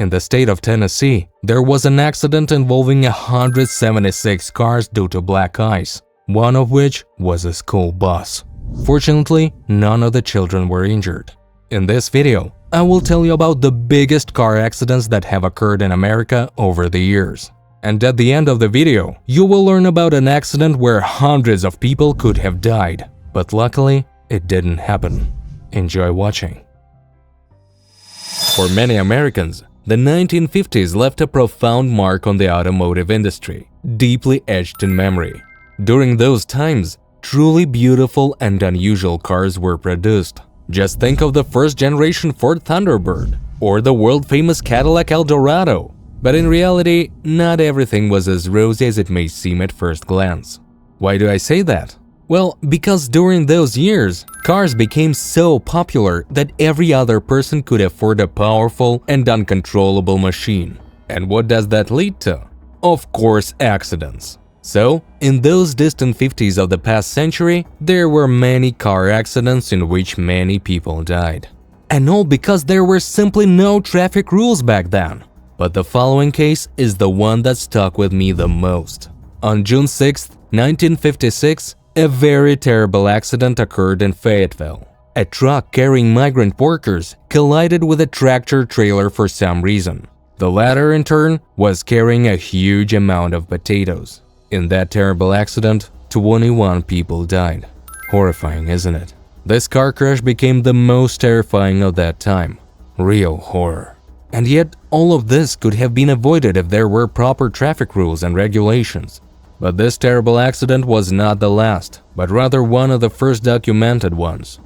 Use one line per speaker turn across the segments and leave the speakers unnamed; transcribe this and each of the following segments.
In the state of Tennessee, there was an accident involving 176 cars due to black ice, one of which was a school bus. Fortunately, none of the children were injured. In this video, I will tell you about the biggest car accidents that have occurred in America over the years. And at the end of the video, you will learn about an accident where hundreds of people could have died, but luckily, it didn't happen. Enjoy watching. For many Americans, the 1950s left a profound mark on the automotive industry, deeply etched in memory. During those times, truly beautiful and unusual cars were produced. Just think of the first-generation Ford Thunderbird or the world-famous Cadillac Eldorado. But in reality, not everything was as rosy as it may seem at first glance. Why do I say that? Well, because during those years, cars became so popular that every other person could afford a powerful and uncontrollable machine. And what does that lead to? Of course, accidents. So, in those distant 50s of the past century, there were many car accidents in which many people died. And all because there were simply no traffic rules back then. But the following case is the one that stuck with me the most. On June 6, 1956, a very terrible accident occurred in Fayetteville. A truck carrying migrant workers collided with a tractor-trailer for some reason. The latter, in turn, was carrying a huge amount of potatoes. In that terrible accident, 21 people died. Horrifying, isn't it? This car crash became the most terrifying of that time. Real horror. And yet, all of this could have been avoided if there were proper traffic rules and regulations. But this terrible accident was not the last, but rather one of the first documented ones.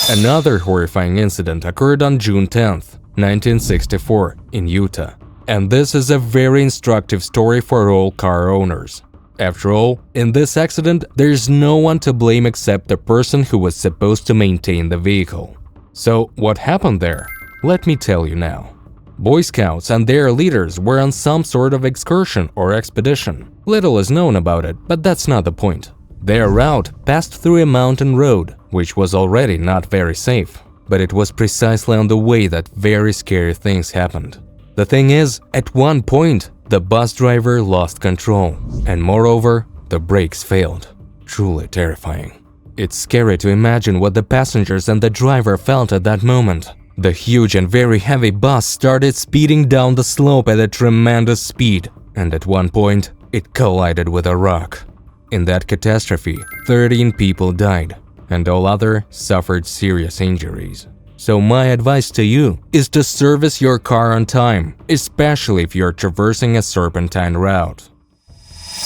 Another horrifying incident occurred on June 10, 1964, in Utah. And this is a very instructive story for all car owners. After all, in this accident, there's no one to blame except the person who was supposed to maintain the vehicle. So, what happened there? Let me tell you now. Boy Scouts and their leaders were on some sort of excursion or expedition. Little is known about it, but that's not the point. Their route passed through a mountain road, which was already not very safe. But it was precisely on the way that very scary things happened. The thing is, at one point, the bus driver lost control, and moreover, the brakes failed. Truly terrifying. It's scary to imagine what the passengers and the driver felt at that moment. The huge and very heavy bus started speeding down the slope at a tremendous speed, and at one point, it collided with a rock. In that catastrophe, 13 people died, and all others suffered serious injuries. So my advice to you is to service your car on time, especially if you're traversing a serpentine route.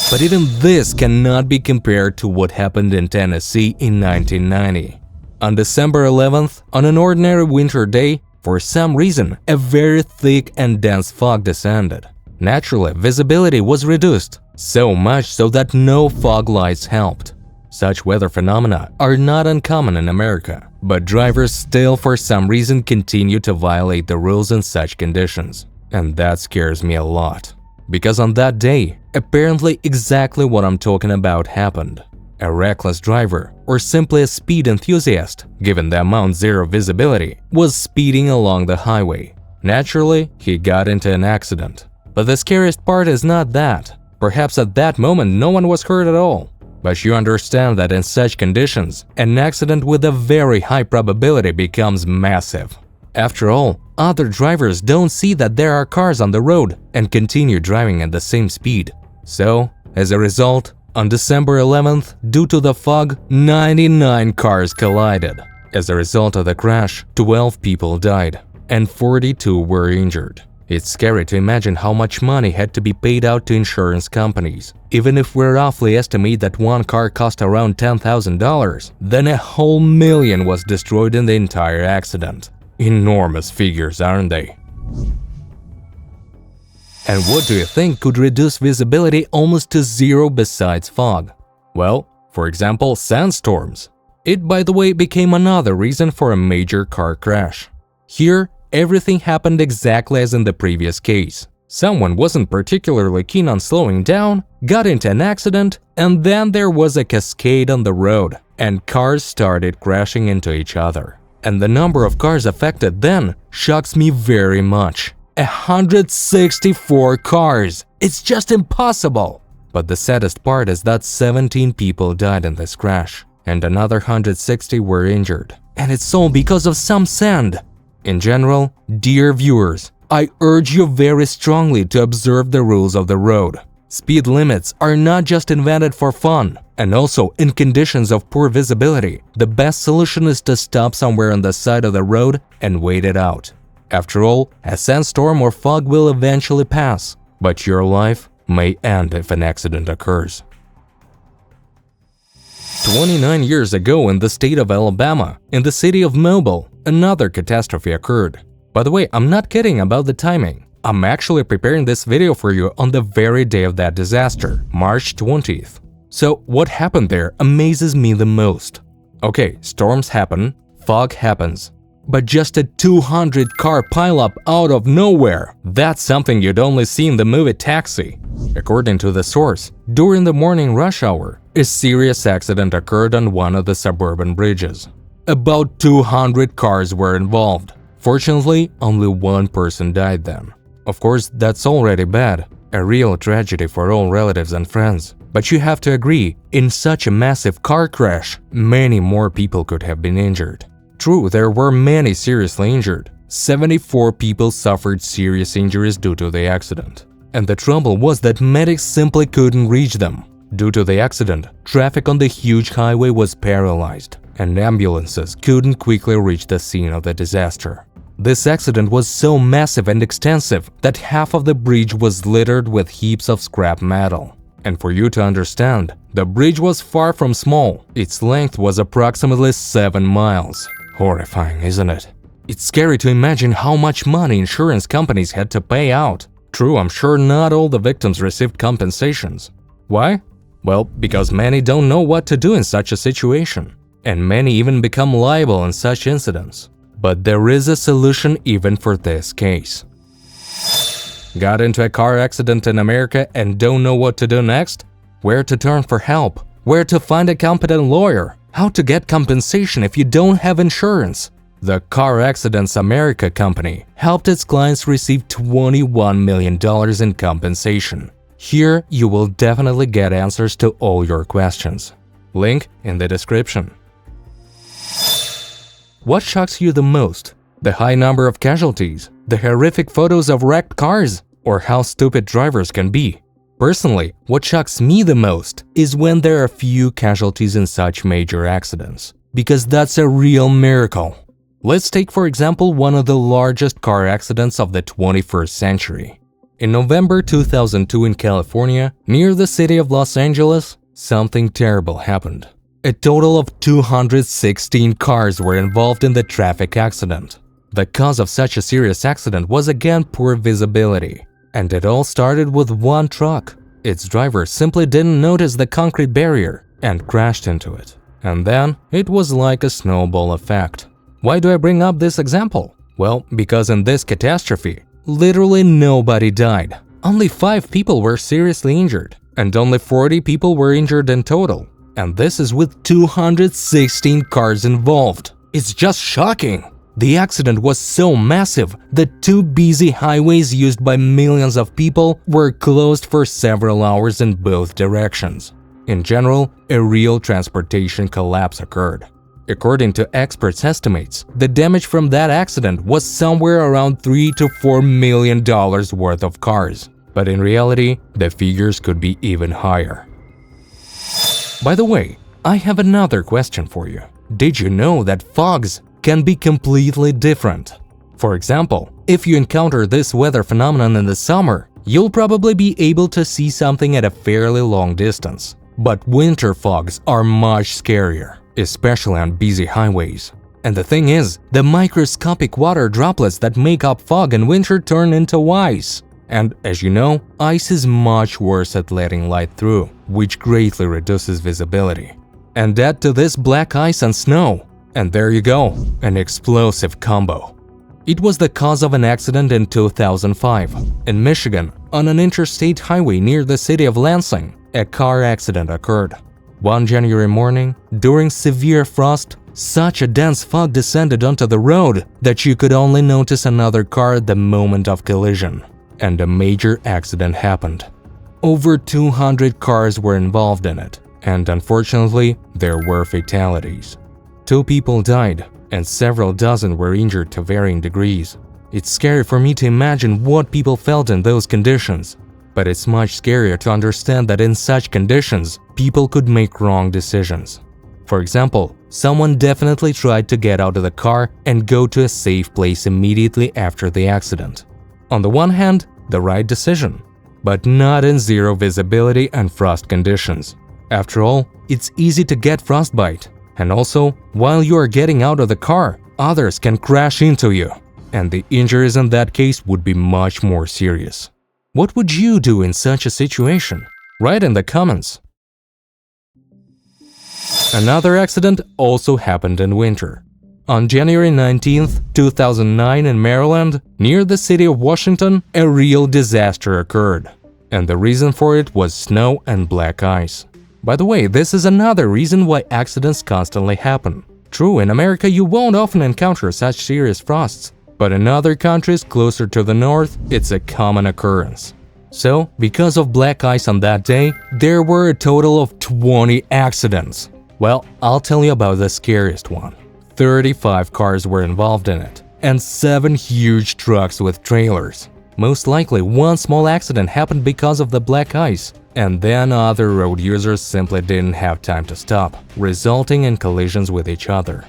But even this cannot be compared to what happened in Tennessee in 1990. On December 11th, on an ordinary winter day, for some reason, a very thick and dense fog descended. Naturally, visibility was reduced, so much so that no fog lights helped. Such weather phenomena are not uncommon in America, but drivers still for some reason continue to violate the rules in such conditions. And that scares me a lot. Because on that day, apparently exactly what I'm talking about happened. A reckless driver, or simply a speed enthusiast, given the amount zero visibility, was speeding along the highway. Naturally, he got into an accident. But the scariest part is not that. Perhaps at that moment no one was hurt at all. But you understand that in such conditions, an accident with a very high probability becomes massive. After all, other drivers don't see that there are cars on the road and continue driving at the same speed. So, as a result, on December 11th, due to the fog, 99 cars collided. As a result of the crash, 12 people died, and 42 were injured. It's scary to imagine how much money had to be paid out to insurance companies. Even if we roughly estimate that one car cost around $10,000, then a whole million was destroyed in the entire accident. Enormous figures, aren't they? And what do you think could reduce visibility almost to zero besides fog? Well, for example, sandstorms. It, by the way, became another reason for a major car crash. Here, everything happened exactly as in the previous case. Someone wasn't particularly keen on slowing down, got into an accident, and then there was a cascade on the road, and cars started crashing into each other. And the number of cars affected then shocks me very much. 164 cars! It's just impossible! But the saddest part is that 17 people died in this crash, and another 160 were injured. And it's all because of some sand! In general, dear viewers, I urge you very strongly to observe the rules of the road. Speed limits are not just invented for fun, and also in conditions of poor visibility, the best solution is to stop somewhere on the side of the road and wait it out. After all, a sandstorm or fog will eventually pass, but your life may end if an accident occurs. 29 years ago in the state of Alabama, in the city of Mobile, another catastrophe occurred. By the way, I'm not kidding about the timing. I'm actually preparing this video for you on the very day of that disaster, March 20th. So what happened there amazes me the most. Okay, storms happen, fog happens, but just a 200-car pileup out of nowhere, that's something you'd only see in the movie Taxi. According to the source, during the morning rush hour, a serious accident occurred on one of the suburban bridges. About 200 cars were involved. Fortunately, only one person died then. Of course, that's already bad, a real tragedy for all relatives and friends. But you have to agree, in such a massive car crash, many more people could have been injured. True, there were many seriously injured. 74 people suffered serious injuries due to the accident. And the trouble was that medics simply couldn't reach them. Due to the accident, traffic on the huge highway was paralyzed, and ambulances couldn't quickly reach the scene of the disaster. This accident was so massive and extensive that half of the bridge was littered with heaps of scrap metal. And for you to understand, the bridge was far from small. Its length was approximately 7 miles. Horrifying, isn't it? It's scary to imagine how much money insurance companies had to pay out. True, I'm sure not all the victims received compensations. Why? Well, because many don't know what to do in such a situation, and many even become liable in such incidents. But there is a solution even for this case. Got into a car accident in America and don't know what to do next? Where to turn for help? Where to find a competent lawyer? How to get compensation if you don't have insurance? The Car Accidents America company helped its clients receive $21 million in compensation. Here, you will definitely get answers to all your questions. Link in the description. What shocks you the most? The high number of casualties, the horrific photos of wrecked cars, or how stupid drivers can be? Personally, what shocks me the most is when there are few casualties in such major accidents, because that's a real miracle. Let's take for example one of the largest car accidents of the 21st century. In November 2002 in California, near the city of Los Angeles, something terrible happened. A total of 216 cars were involved in the traffic accident. The cause of such a serious accident was again poor visibility. And it all started with one truck. Its driver simply didn't notice the concrete barrier and crashed into it. And then it was like a snowball effect. Why do I bring up this example? Well, because in this catastrophe, literally nobody died. Only 5 people were seriously injured, and only 40 people were injured in total. And this is with 216 cars involved. It's just shocking! The accident was so massive that 2 busy highways used by millions of people were closed for several hours in both directions. In general, a real transportation collapse occurred. According to experts' estimates, the damage from that accident was somewhere around $3 to $4 million worth of cars. But in reality, the figures could be even higher. By the way, I have another question for you. Did you know that fogs can be completely different? For example, if you encounter this weather phenomenon in the summer, you'll probably be able to see something at a fairly long distance. But winter fogs are much scarier, especially on busy highways. And the thing is, the microscopic water droplets that make up fog in winter turn into ice. And as you know, ice is much worse at letting light through, which greatly reduces visibility. And add to this black ice and snow, and there you go, an explosive combo. It was the cause of an accident in 2005. In Michigan, on an interstate highway near the city of Lansing, a car accident occurred. One January morning, during severe frost, Such a dense fog descended onto the road that you could only notice another car at the moment of collision, and a major accident happened. Over 200 cars were involved in it, and unfortunately, there were fatalities. 2 people died, and several dozen were injured to varying degrees. It's scary for me to imagine what people felt in those conditions, but it's much scarier to understand that in such conditions, people could make wrong decisions. For example, someone definitely tried to get out of the car and go to a safe place immediately after the accident. On the one hand, the right decision, but not in zero visibility and frost conditions. After all, it's easy to get frostbite, and also, while you are getting out of the car, others can crash into you, and the injuries in that case would be much more serious. What would you do in such a situation? Write in the comments. Another accident also happened in winter. On January 19, 2009 in Maryland, near the city of Washington, a real disaster occurred. And the reason for it was snow and black ice. By the way, this is another reason why accidents constantly happen. True, in America you won't often encounter such serious frosts, but in other countries closer to the north, it's a common occurrence. So, because of black ice on that day, there were a total of 20 accidents. Well, I'll tell you about the scariest one. 35 cars were involved in it, and 7 huge trucks with trailers. Most likely, one small accident happened because of the black ice, and then other road users simply didn't have time to stop, resulting in collisions with each other.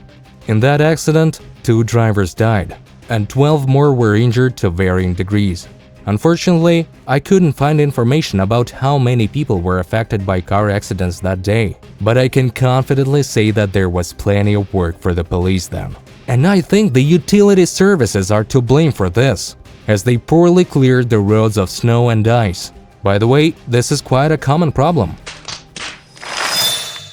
In that accident, 2 drivers died, and 12 more were injured to varying degrees. Unfortunately, I couldn't find information about how many people were affected by car accidents that day, but I can confidently say that there was plenty of work for the police then. And I think the utility services are to blame for this, as they poorly cleared the roads of snow and ice. By the way, this is quite a common problem.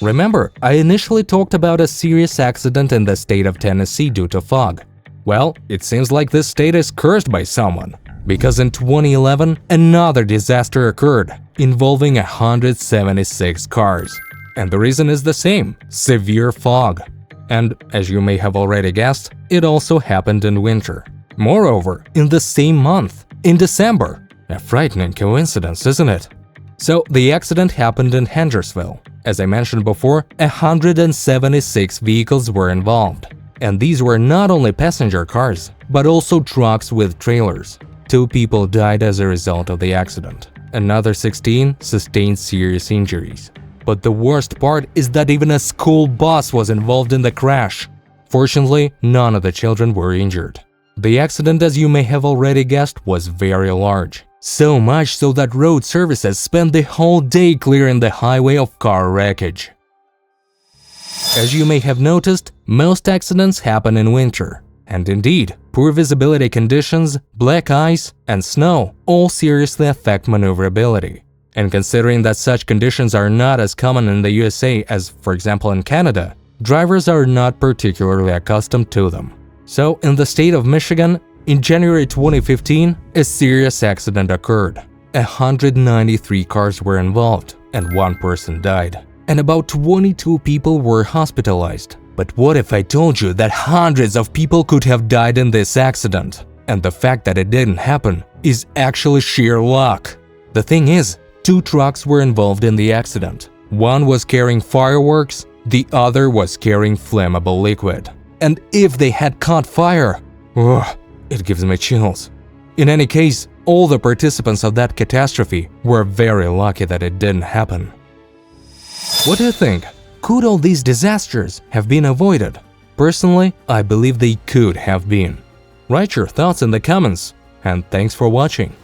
Remember, I initially talked about a serious accident in the state of Tennessee due to fog. Well, it seems like this state is cursed by someone, because in 2011, another disaster occurred, involving 176 cars. And the reason is the same: severe fog. And, as you may have already guessed, it also happened in winter. Moreover, in the same month, in December. A frightening coincidence, isn't it? So, the accident happened in Hendersonville. As I mentioned before, 176 vehicles were involved. And these were not only passenger cars, but also trucks with trailers. 2 people died as a result of the accident. Another 16 sustained serious injuries. But the worst part is that even a school bus was involved in the crash. Fortunately, none of the children were injured. The accident, as you may have already guessed, was very large. So much so that road services spent the whole day clearing the highway of car wreckage. As you may have noticed, most accidents happen in winter. And indeed, poor visibility conditions, black ice, and snow all seriously affect maneuverability. And considering that such conditions are not as common in the USA as, for example, in Canada, drivers are not particularly accustomed to them. So, in the state of Michigan, in January 2015, a serious accident occurred. 193 cars were involved, and 1 person died. And about 22 people were hospitalized. But what if I told you that hundreds of people could have died in this accident? And the fact that it didn't happen is actually sheer luck. The thing is, 2 trucks were involved in the accident. One was carrying fireworks, the other was carrying flammable liquid. And if they had caught fire, it gives me chills. In any case, all the participants of that catastrophe were very lucky that it didn't happen. What do you think? Could all these disasters have been avoided? Personally, I believe they could have been. Write your thoughts in the comments, and thanks for watching.